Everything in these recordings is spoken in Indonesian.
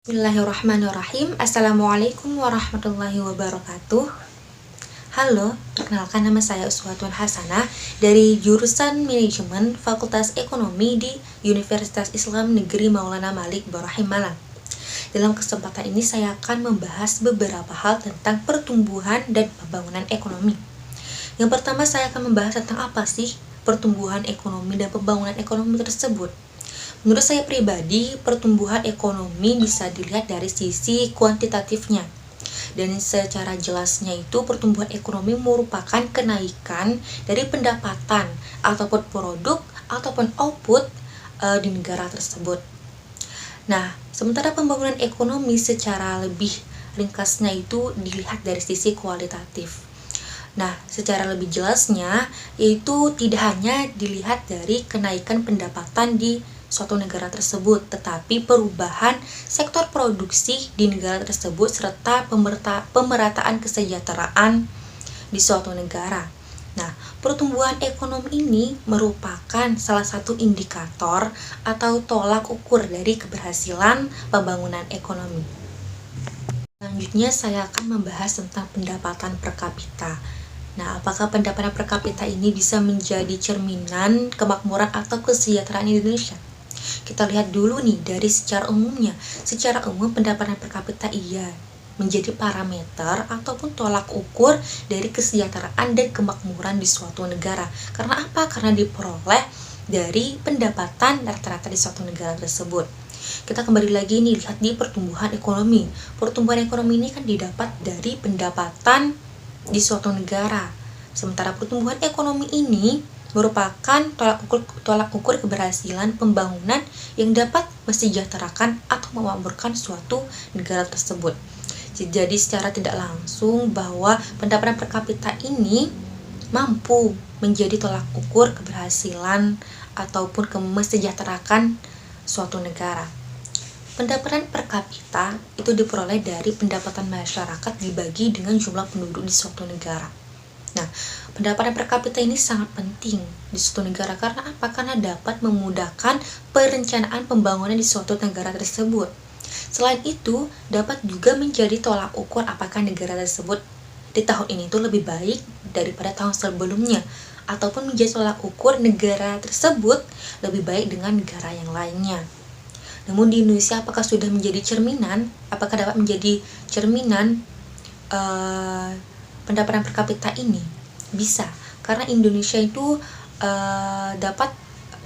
Bismillahirrahmanirrahim. Assalamualaikum warahmatullahi wabarakatuh. Halo, perkenalkan nama saya Uswatun Hasanah dari jurusan Manajemen Fakultas Ekonomi di Universitas Islam Negeri Maulana Malik Ibrahim Malang. Dalam kesempatan ini saya akan membahas beberapa hal tentang pertumbuhan dan pembangunan ekonomi. Yang pertama, saya akan membahas tentang apa sih pertumbuhan ekonomi dan pembangunan ekonomi tersebut. Menurut saya pribadi, pertumbuhan ekonomi bisa dilihat dari sisi kuantitatifnya. Dan secara jelasnya itu pertumbuhan ekonomi merupakan kenaikan dari pendapatan ataupun produk ataupun output di negara tersebut. Nah, sementara pembangunan ekonomi secara lebih ringkasnya itu dilihat dari sisi kualitatif. Nah, secara lebih jelasnya, yaitu tidak hanya dilihat dari kenaikan pendapatan di suatu negara tersebut, tetapi perubahan sektor produksi di negara tersebut serta pemerataan kesejahteraan di suatu negara. Nah, pertumbuhan ekonomi ini merupakan salah satu indikator atau tolak ukur dari keberhasilan pembangunan ekonomi. Selanjutnya saya akan membahas tentang pendapatan per kapita. Nah, apakah pendapatan per kapita ini bisa menjadi cerminan kemakmuran atau kesejahteraan Indonesia? Kita lihat dulu nih dari secara umumnya. Secara umum pendapatan per kapita menjadi parameter ataupun tolak ukur dari kesejahteraan dan kemakmuran di suatu negara. Karena apa? Karena diperoleh dari pendapatan rata-rata di suatu negara tersebut. Kita kembali lagi nih lihat di pertumbuhan ekonomi. Pertumbuhan ekonomi ini kan didapat dari pendapatan di suatu negara. Sementara pertumbuhan ekonomi ini merupakan tolak ukur keberhasilan pembangunan yang dapat mensejahterakan atau memakmurkan suatu negara tersebut. Jadi secara tidak langsung bahwa pendapatan per kapita ini mampu menjadi tolak ukur keberhasilan ataupun mensejahterakan suatu negara. Pendapatan per kapita itu diperoleh dari pendapatan masyarakat dibagi dengan jumlah penduduk di suatu negara. Nah, pendapatan per kapita ini sangat penting di suatu negara karena apa? Karena dapat memudahkan perencanaan pembangunan di suatu negara tersebut. Selain itu, dapat juga menjadi tolak ukur apakah negara tersebut di tahun ini itu lebih baik daripada tahun sebelumnya, ataupun menjadi tolak ukur negara tersebut lebih baik dengan negara yang lainnya. Namun di Indonesia apakah sudah menjadi cerminan? Apakah dapat menjadi cerminan pendapatan per kapita ini? Bisa, karena Indonesia itu dapat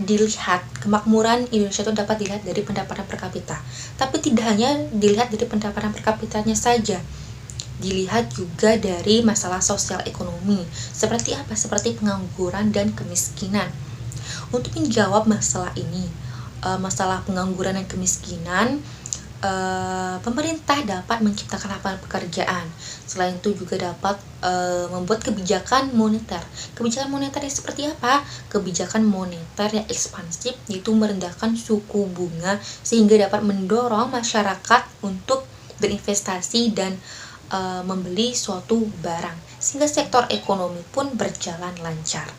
dilihat, kemakmuran Indonesia itu dapat dilihat dari pendapatan per kapita. Tapi tidak hanya dilihat dari pendapatan per kapitanya saja, dilihat juga dari masalah sosial ekonomi. Seperti apa? Seperti pengangguran dan kemiskinan. Untuk menjawab masalah ini, masalah pengangguran dan kemiskinan, pemerintah dapat menciptakan lapangan pekerjaan. Selain itu juga dapat membuat kebijakan moneter. Kebijakan moneter yang seperti apa? Kebijakan moneter yang ekspansif, yaitu merendahkan suku bunga sehingga dapat mendorong masyarakat untuk berinvestasi dan membeli suatu barang, sehingga sektor ekonomi pun berjalan lancar.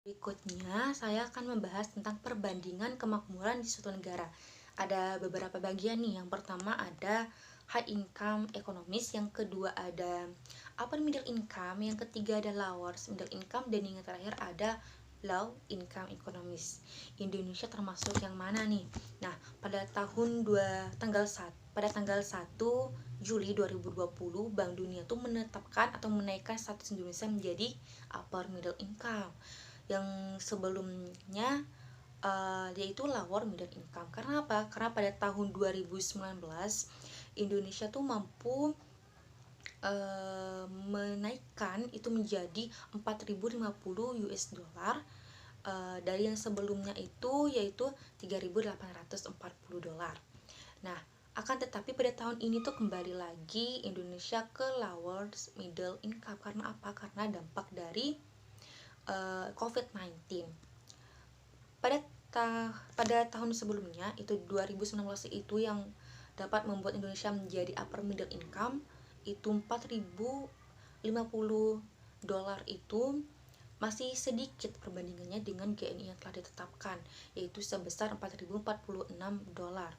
Berikutnya, saya akan membahas tentang perbandingan kemakmuran di suatu negara. Ada beberapa bagian nih. Yang pertama ada high income economies, yang kedua ada upper middle income, yang ketiga ada lower middle income, dan yang terakhir ada low income economies. Indonesia termasuk yang mana nih? Nah, pada tanggal 1 Juli 2020, Bank Dunia tuh menetapkan atau menaikkan status Indonesia menjadi upper middle income, yang sebelumnya yaitu lower middle income. Karena apa? Karena pada tahun 2019 Indonesia tuh mampu menaikkan itu menjadi 4.050 US dollar dari yang sebelumnya itu yaitu 3.840 dolar. Nah, akan tetapi pada tahun ini tuh kembali lagi Indonesia ke lower middle income. Karena apa? Karena dampak dari COVID-19. Pada tahun sebelumnya itu 2019 itu yang dapat membuat Indonesia menjadi upper middle income itu 4.050 dolar itu masih sedikit perbandingannya dengan GNI yang telah ditetapkan, yaitu sebesar 4.046 dolar.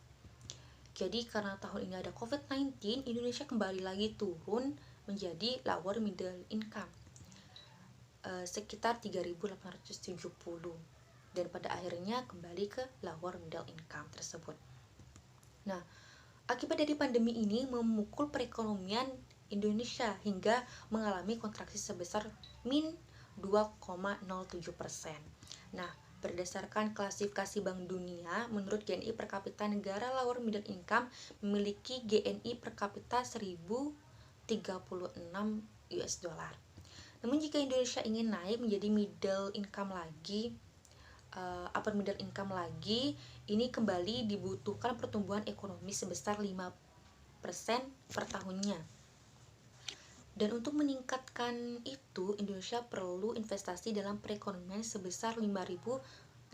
Jadi karena tahun ini ada COVID-19, Indonesia kembali lagi turun menjadi lower middle income, sekitar 3.870, dan pada akhirnya kembali ke lower middle income tersebut. Nah, akibat dari pandemi ini memukul perekonomian Indonesia hingga mengalami kontraksi sebesar min 2,07%. Nah, berdasarkan klasifikasi Bank Dunia, menurut GNI per kapita negara lower middle income memiliki GNI per kapita 1.036 US dollar. Namun jika Indonesia ingin naik menjadi middle income lagi, upper middle income lagi, ini kembali dibutuhkan pertumbuhan ekonomi sebesar 5% per tahunnya. Dan untuk meningkatkan itu, Indonesia perlu investasi dalam perekonomian sebesar 5.817,3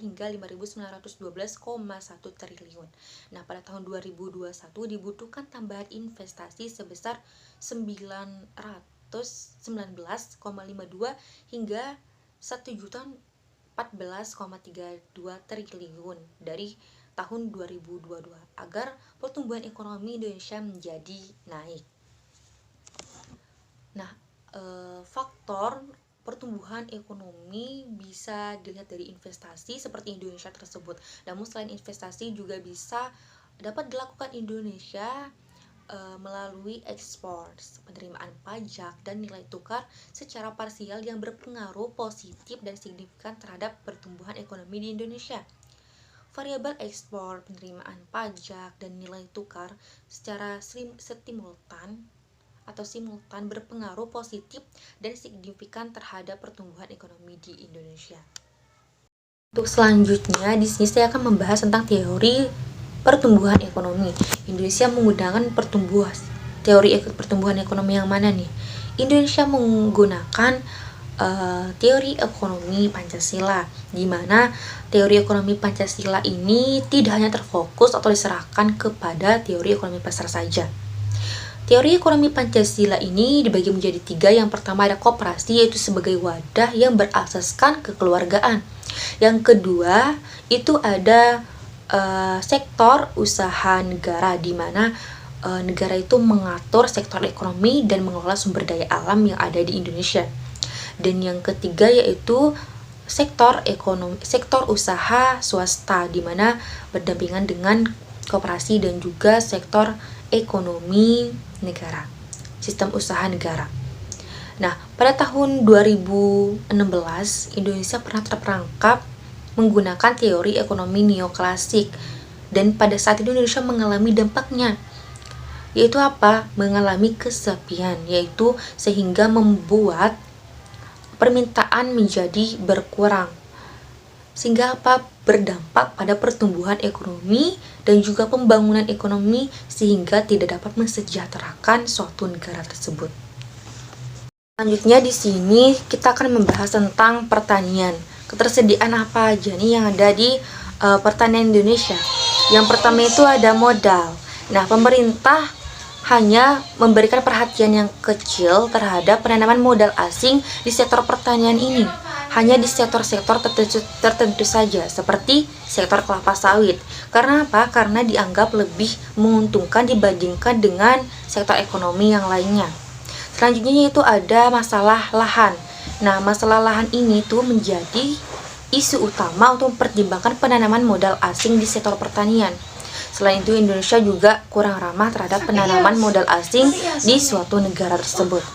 hingga 5.912,1 triliun. Nah, pada tahun 2021 dibutuhkan tambahan investasi sebesar 919,52 hingga 1.014,32 triliun dari tahun 2022 agar pertumbuhan ekonomi Indonesia menjadi naik. Nah, faktor pertumbuhan ekonomi bisa dilihat dari investasi seperti Indonesia tersebut. Namun selain investasi juga bisa dapat dilakukan Indonesia melalui ekspor, penerimaan pajak, dan nilai tukar secara parsial yang berpengaruh positif dan signifikan terhadap pertumbuhan ekonomi di Indonesia. Variabel ekspor, penerimaan pajak, dan nilai tukar secara simultan berpengaruh positif dan signifikan terhadap pertumbuhan ekonomi di Indonesia. Untuk selanjutnya, di sini saya akan membahas tentang teori pertumbuhan ekonomi. Indonesia menggunakan teori pertumbuhan ekonomi yang mana nih? Indonesia menggunakan teori ekonomi Pancasila, di mana teori ekonomi Pancasila ini tidak hanya terfokus atau diserahkan kepada teori ekonomi pasar saja. Teori ekonomi Pancasila ini dibagi menjadi 3. Yang pertama ada koperasi, yaitu sebagai wadah yang berasaskan kekeluargaan. Yang kedua itu ada sektor usaha negara, di mana negara itu mengatur sektor ekonomi dan mengelola sumber daya alam yang ada di Indonesia. Dan yang ketiga yaitu sektor usaha swasta, di mana berdampingan dengan koperasi dan juga sektor ekonomi negara, sistem usaha negara. Nah, pada tahun 2016 Indonesia pernah terperangkap menggunakan teori ekonomi neoklasik, dan pada saat itu Indonesia mengalami dampaknya, yaitu apa? Mengalami kesepian, yaitu sehingga membuat permintaan menjadi berkurang, sehingga apa? Berdampak pada pertumbuhan ekonomi dan juga pembangunan ekonomi, sehingga tidak dapat mensejahterakan suatu negara tersebut. Selanjutnya di sini kita akan membahas tentang pertanian. Ketersediaan apa aja nih yang ada di pertanian Indonesia? Yang pertama itu ada modal. Nah, pemerintah hanya memberikan perhatian yang kecil terhadap penanaman modal asing di sektor pertanian ini, hanya di sektor-sektor tertentu saja, seperti sektor kelapa sawit. Karena apa? Karena dianggap lebih menguntungkan dibandingkan dengan sektor ekonomi yang lainnya. Selanjutnya itu ada masalah lahan. Nah, masalah lahan ini tuh menjadi isu utama untuk mempertimbangkan penanaman modal asing di sektor pertanian. Selain itu, Indonesia juga kurang ramah terhadap penanaman modal asing di suatu negara tersebut.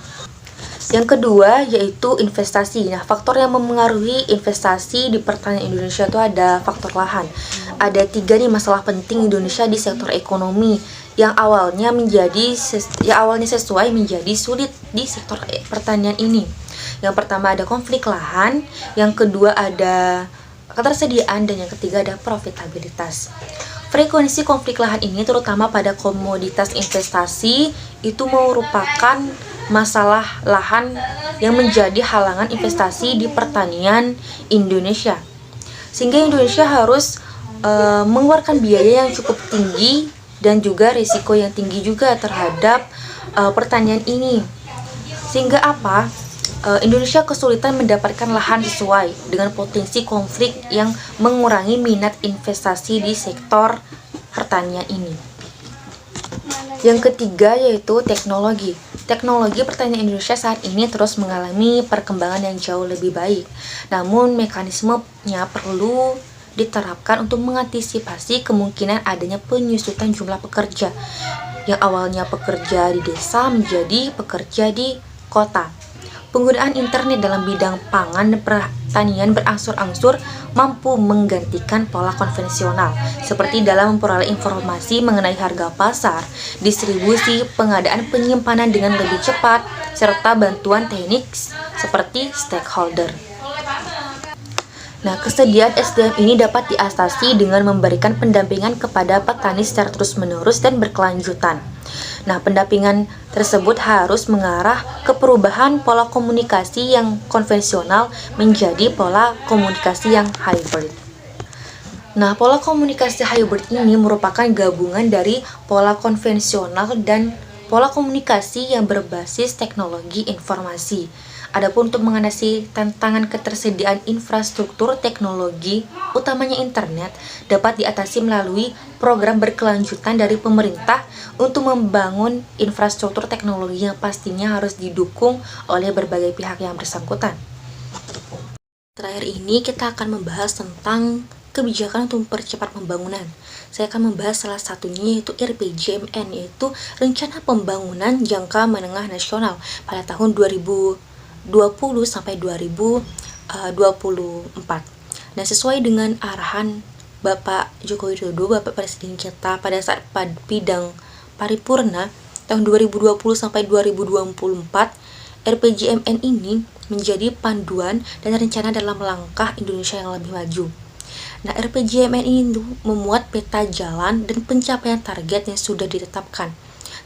Yang kedua yaitu investasi. Nah, faktor yang mempengaruhi investasi di pertanian Indonesia itu ada faktor lahan. Ada 3 nih masalah penting Indonesia di sektor ekonomi yang awalnya sesuai menjadi sulit di sektor pertanian ini. Yang pertama ada konflik lahan, yang kedua ada ketersediaan, dan yang ketiga ada profitabilitas. Frekuensi konflik lahan ini terutama pada komoditas investasi itu merupakan masalah lahan yang menjadi halangan investasi di pertanian Indonesia. Sehingga Indonesia harus mengeluarkan biaya yang cukup tinggi dan juga risiko yang tinggi juga terhadap pertanian ini. Sehingga apa? Indonesia kesulitan mendapatkan lahan sesuai dengan potensi konflik yang mengurangi minat investasi di sektor pertanian ini. Yang ketiga yaitu teknologi. Teknologi pertanian Indonesia saat ini terus mengalami perkembangan yang jauh lebih baik. Namun mekanismenya perlu diterapkan untuk mengantisipasi kemungkinan adanya penyusutan jumlah pekerja yang awalnya pekerja di desa menjadi pekerja di kota. Penggunaan internet dalam bidang pangan dan pertanian berangsur-angsur mampu menggantikan pola konvensional, seperti dalam memperoleh informasi mengenai harga pasar, distribusi, pengadaan penyimpanan dengan lebih cepat, serta bantuan teknik seperti stakeholder. Nah, kesediaan SDM ini dapat diatasi dengan memberikan pendampingan kepada petani secara terus-menerus dan berkelanjutan. Nah, pendampingan tersebut harus mengarah ke perubahan pola komunikasi yang konvensional menjadi pola komunikasi yang hybrid. Nah, pola komunikasi hybrid ini merupakan gabungan dari pola konvensional dan pola komunikasi yang berbasis teknologi informasi. Adapun untuk mengatasi tantangan ketersediaan infrastruktur teknologi, utamanya internet, dapat diatasi melalui program berkelanjutan dari pemerintah untuk membangun infrastruktur teknologi yang pastinya harus didukung oleh berbagai pihak yang bersangkutan. Terakhir ini kita akan membahas tentang kebijakan untuk mempercepat pembangunan. Saya akan membahas salah satunya yaitu RPJMN, yaitu Rencana Pembangunan Jangka Menengah Nasional pada tahun 2020 sampai 2024. Nah, sesuai dengan arahan Bapak Joko Widodo, Bapak Presiden kita pada saat bidang paripurna tahun 2020 sampai 2024, RPJMN ini menjadi panduan dan rencana dalam langkah Indonesia yang lebih maju. Nah, RPJMN ini memuat peta jalan dan pencapaian target yang sudah ditetapkan.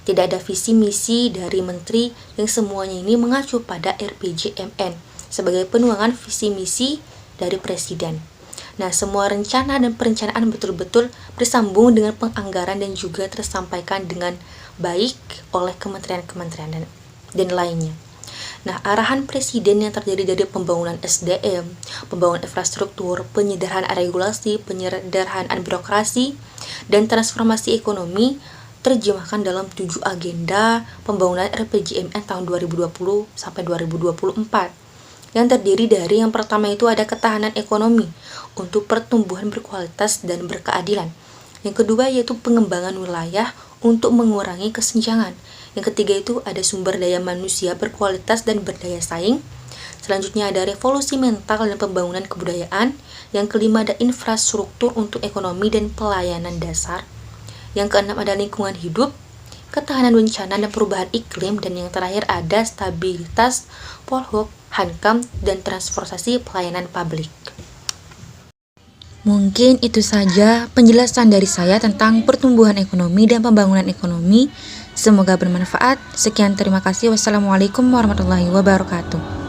Tidak ada visi misi dari menteri yang semuanya ini mengacu pada RPJMN sebagai penuangan visi misi dari presiden. Nah, semua rencana dan perencanaan betul-betul bersambung dengan penganggaran dan juga tersampaikan dengan baik oleh kementerian-kementerian dan lainnya. Nah, arahan presiden yang terjadi dari pembangunan SDM, pembangunan infrastruktur, penyederhanaan regulasi, penyederhanaan birokrasi, dan transformasi ekonomi terjemahkan dalam 7 agenda pembangunan RPJMN tahun 2020 sampai 2024 yang terdiri dari yang pertama itu ada ketahanan ekonomi untuk pertumbuhan berkualitas dan berkeadilan. Yang kedua yaitu pengembangan wilayah untuk mengurangi kesenjangan. Yang ketiga itu ada sumber daya manusia berkualitas dan berdaya saing. Selanjutnya ada revolusi mental dan pembangunan kebudayaan. Yang kelima ada infrastruktur untuk ekonomi dan pelayanan dasar. Yang keenam ada lingkungan hidup, ketahanan bencana dan perubahan iklim, dan yang terakhir ada stabilitas Polhuk, Hankam, dan transportasi pelayanan publik. Mungkin itu saja penjelasan dari saya tentang pertumbuhan ekonomi dan pembangunan ekonomi. Semoga bermanfaat. Sekian, terima kasih. Wassalamualaikum warahmatullahi wabarakatuh.